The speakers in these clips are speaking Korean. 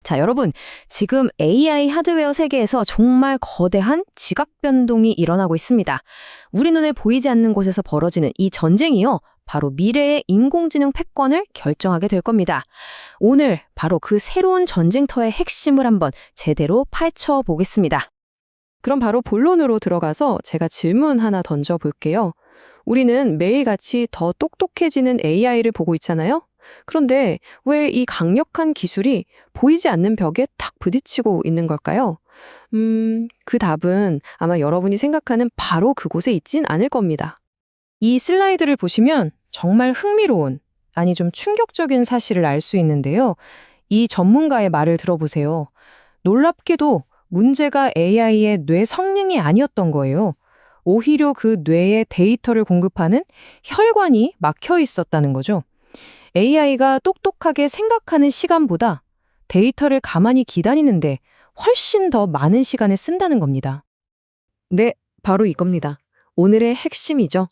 자, 여러분, 지금 AI 하드웨어 세계에서 정말 거대한 지각 변동이 일어나고 있습니다. 우리 눈에 보이지 않는 곳에서 벌어지는 이 전쟁이요, 바로 미래의 인공지능 패권을 결정하게 될 겁니다. 오늘 바로 그 새로운 전쟁터의 핵심을 한번 제대로 파헤쳐 보겠습니다. 그럼 바로 본론으로 들어가서 제가 질문 하나 던져볼게요. 우리는 매일같이 더 똑똑해지는 AI를 보고 있잖아요? 그런데 왜 이 강력한 기술이 보이지 않는 벽에 탁 부딪히고 있는 걸까요? 그 답은 아마 여러분이 생각하는 바로 그곳에 있진 않을 겁니다. 이 슬라이드를 보시면 정말 흥미로운, 아니 좀 충격적인 사실을 알 수 있는데요. 이 전문가의 말을 들어보세요. 놀랍게도 문제가 AI의 뇌 성능이 아니었던 거예요. 오히려 그 뇌에 데이터를 공급하는 혈관이 막혀 있었다는 거죠. AI가 똑똑하게 생각하는 시간보다 데이터를 가만히 기다리는데 훨씬 더 많은 시간을 쓴다는 겁니다. 네, 바로 이겁니다. 오늘의 핵심이죠.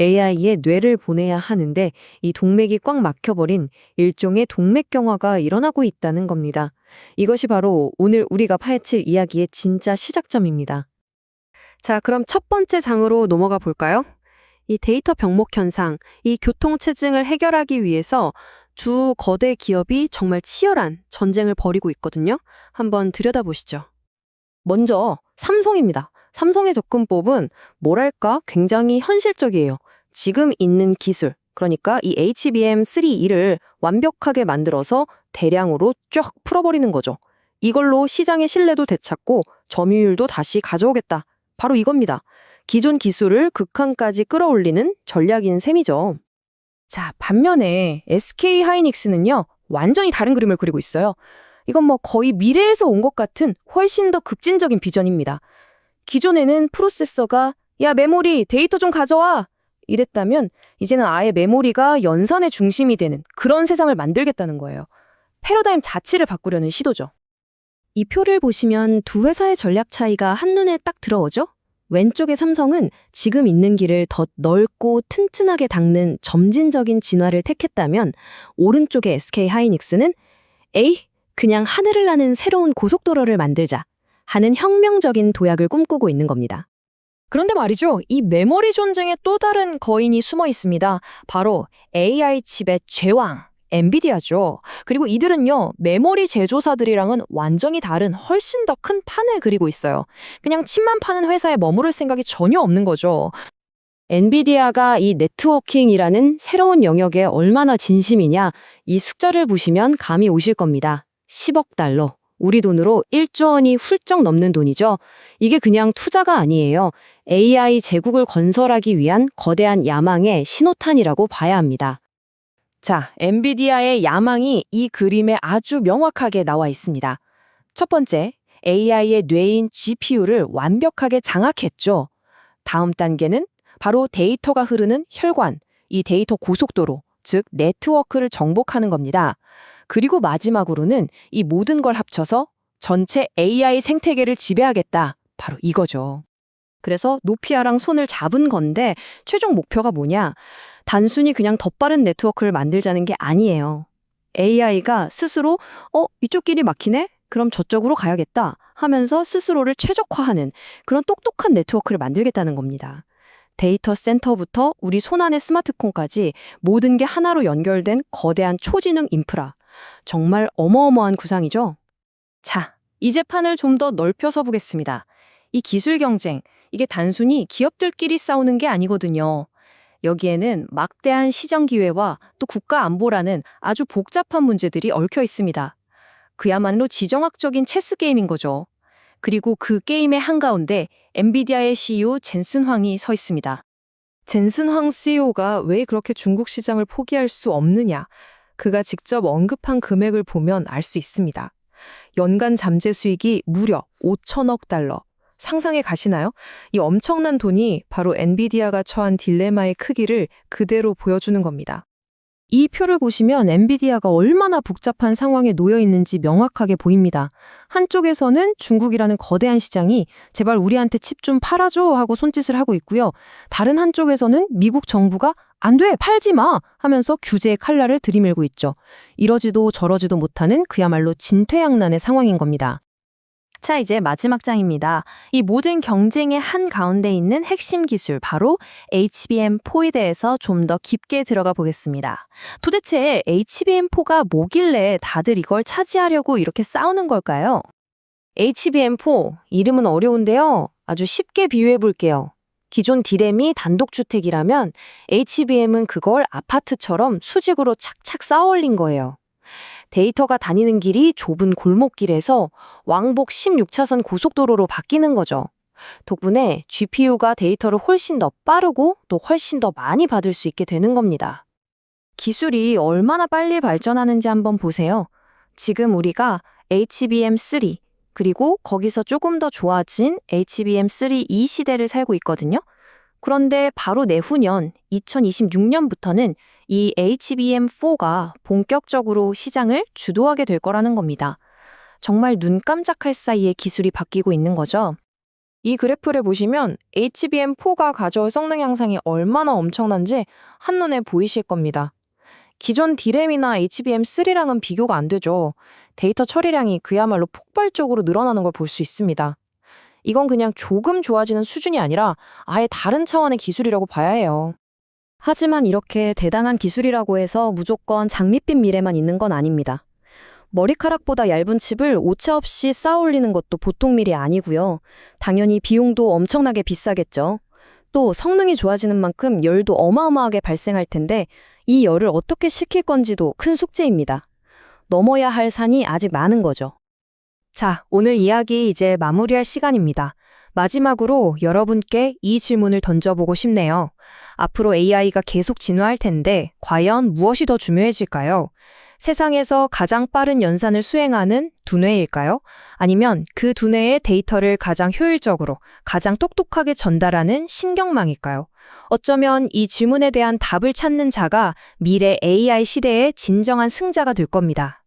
AI에 뇌를 보내야 하는데 이 동맥이 꽉 막혀버린 일종의 동맥경화가 일어나고 있다는 겁니다. 이것이 바로 오늘 우리가 파헤칠 이야기의 진짜 시작점입니다. 자, 그럼 첫 번째 장으로 넘어가 볼까요? 이 데이터 병목 현상, 이 교통체증을 해결하기 위해서 주 거대 기업이 정말 치열한 전쟁을 벌이고 있거든요. 한번 들여다보시죠. 먼저 삼성입니다. 삼성의 접근법은 뭐랄까 굉장히 현실적이에요. 지금 있는 기술, 그러니까 이 HBM3E를 완벽하게 만들어서 대량으로 쫙 풀어버리는 거죠. 이걸로 시장의 신뢰도 되찾고 점유율도 다시 가져오겠다. 바로 이겁니다. 기존 기술을 극한까지 끌어올리는 전략인 셈이죠. 자, 반면에 SK 하이닉스는요, 완전히 다른 그림을 그리고 있어요. 이건 뭐 거의 미래에서 온 것 같은 훨씬 더 급진적인 비전입니다. 기존에는 프로세서가 야, 메모리, 데이터 좀 가져와! 이랬다면 이제는 아예 메모리가 연산의 중심이 되는 그런 세상을 만들겠다는 거예요. 패러다임 자체를 바꾸려는 시도죠. 이 표를 보시면 두 회사의 전략 차이가 한눈에 딱 들어오죠? 왼쪽의 삼성은 지금 있는 길을 더 넓고 튼튼하게 닦는 점진적인 진화를 택했다면 오른쪽의 SK 하이닉스는 에이, 그냥 하늘을 나는 새로운 고속도로를 만들자 하는 혁명적인 도약을 꿈꾸고 있는 겁니다. 그런데 말이죠, 이 메모리 전쟁에 또 다른 거인이 숨어 있습니다. 바로 AI 칩의 제왕, 엔비디아죠. 그리고 이들은요, 메모리 제조사들이랑은 완전히 다른 훨씬 더 큰 판을 그리고 있어요. 그냥 칩만 파는 회사에 머무를 생각이 전혀 없는 거죠. 엔비디아가 이 네트워킹이라는 새로운 영역에 얼마나 진심이냐, 이 숫자를 보시면 감이 오실 겁니다. 10억 달러. 우리 돈으로 1조 원이 훌쩍 넘는 돈이죠. 이게 그냥 투자가 아니에요. AI 제국을 건설하기 위한 거대한 야망의 신호탄이라고 봐야 합니다. 자, 엔비디아의 야망이 이 그림에 아주 명확하게 나와 있습니다. 첫 번째, AI의 뇌인 GPU를 완벽하게 장악했죠. 다음 단계는 바로 데이터가 흐르는 혈관, 이 데이터 고속도로, 즉 네트워크를 정복하는 겁니다. 그리고 마지막으로는 이 모든 걸 합쳐서 전체 AI 생태계를 지배하겠다. 바로 이거죠. 그래서 노피아랑 손을 잡은 건데 최종 목표가 뭐냐? 단순히 그냥 더 빠른 네트워크를 만들자는 게 아니에요. AI가 스스로 이쪽 길이 막히네? 그럼 저쪽으로 가야겠다 하면서 스스로를 최적화하는 그런 똑똑한 네트워크를 만들겠다는 겁니다. 데이터 센터부터 우리 손안의 스마트폰까지 모든 게 하나로 연결된 거대한 초지능 인프라. 정말 어마어마한 구상이죠? 자, 이제 판을 좀 더 넓혀서 보겠습니다. 이 기술 경쟁, 이게 단순히 기업들끼리 싸우는 게 아니거든요. 여기에는 막대한 시장 기회와 또 국가 안보라는 아주 복잡한 문제들이 얽혀 있습니다. 그야말로 지정학적인 체스 게임인 거죠. 그리고 그 게임의 한가운데 엔비디아의 CEO 젠슨 황이 서 있습니다. 젠슨 황 CEO가 왜 그렇게 중국 시장을 포기할 수 없느냐? 그가 직접 언급한 금액을 보면 알 수 있습니다. 연간 잠재 수익이 무려 5천억 달러. 상상해 가시나요? 이 엄청난 돈이 바로 엔비디아가 처한 딜레마의 크기를 그대로 보여주는 겁니다. 이 표를 보시면 엔비디아가 얼마나 복잡한 상황에 놓여 있는지 명확하게 보입니다. 한쪽에서는 중국이라는 거대한 시장이 제발 우리한테 칩 좀 팔아줘 하고 손짓을 하고 있고요. 다른 한쪽에서는 미국 정부가 안 돼, 팔지 마! 하면서 규제의 칼날을 들이밀고 있죠. 이러지도 저러지도 못하는 그야말로 진퇴양난의 상황인 겁니다. 자, 이제 마지막 장입니다. 이 모든 경쟁의 한가운데 있는 핵심 기술, 바로 HBM4에 대해서 좀 더 깊게 들어가 보겠습니다. 도대체 HBM4가 뭐길래 다들 이걸 차지하려고 이렇게 싸우는 걸까요? HBM4, 이름은 어려운데요. 아주 쉽게 비유해 볼게요. 기존 디램이 단독주택이라면 HBM은 그걸 아파트처럼 수직으로 착착 쌓아 올린 거예요. 데이터가 다니는 길이 좁은 골목길에서 왕복 16차선 고속도로로 바뀌는 거죠. 덕분에 GPU가 데이터를 훨씬 더 빠르고 또 훨씬 더 많이 받을 수 있게 되는 겁니다. 기술이 얼마나 빨리 발전하는지 한번 보세요. 지금 우리가 HBM3, 그리고 거기서 조금 더 좋아진 HBM3E 시대를 살고 있거든요. 그런데 바로 내후년 2026년부터는 이 HBM4가 본격적으로 시장을 주도하게 될 거라는 겁니다. 정말 눈 깜짝할 사이에 기술이 바뀌고 있는 거죠. 이 그래프를 보시면 HBM4가 가져올 성능 향상이 얼마나 엄청난지 한눈에 보이실 겁니다. 기존 D램이나 HBM3랑은 비교가 안 되죠. 데이터 처리량이 그야말로 폭발적으로 늘어나는 걸 볼 수 있습니다. 이건 그냥 조금 좋아지는 수준이 아니라 아예 다른 차원의 기술이라고 봐야 해요. 하지만 이렇게 대단한 기술이라고 해서 무조건 장밋빛 미래만 있는 건 아닙니다. 머리카락보다 얇은 칩을 오차 없이 쌓아 올리는 것도 보통 일이 아니고요. 당연히 비용도 엄청나게 비싸겠죠. 또 성능이 좋아지는 만큼 열도 어마어마하게 발생할 텐데 이 열을 어떻게 식힐 건지도 큰 숙제입니다. 넘어야 할 산이 아직 많은 거죠. 자, 오늘 이야기 이제 마무리할 시간입니다. 마지막으로 여러분께 이 질문을 던져보고 싶네요. 앞으로 AI가 계속 진화할 텐데 과연 무엇이 더 중요해질까요? 세상에서 가장 빠른 연산을 수행하는 두뇌일까요? 아니면 그 두뇌의 데이터를 가장 효율적으로, 가장 똑똑하게 전달하는 신경망일까요? 어쩌면 이 질문에 대한 답을 찾는 자가 미래 AI 시대의 진정한 승자가 될 겁니다.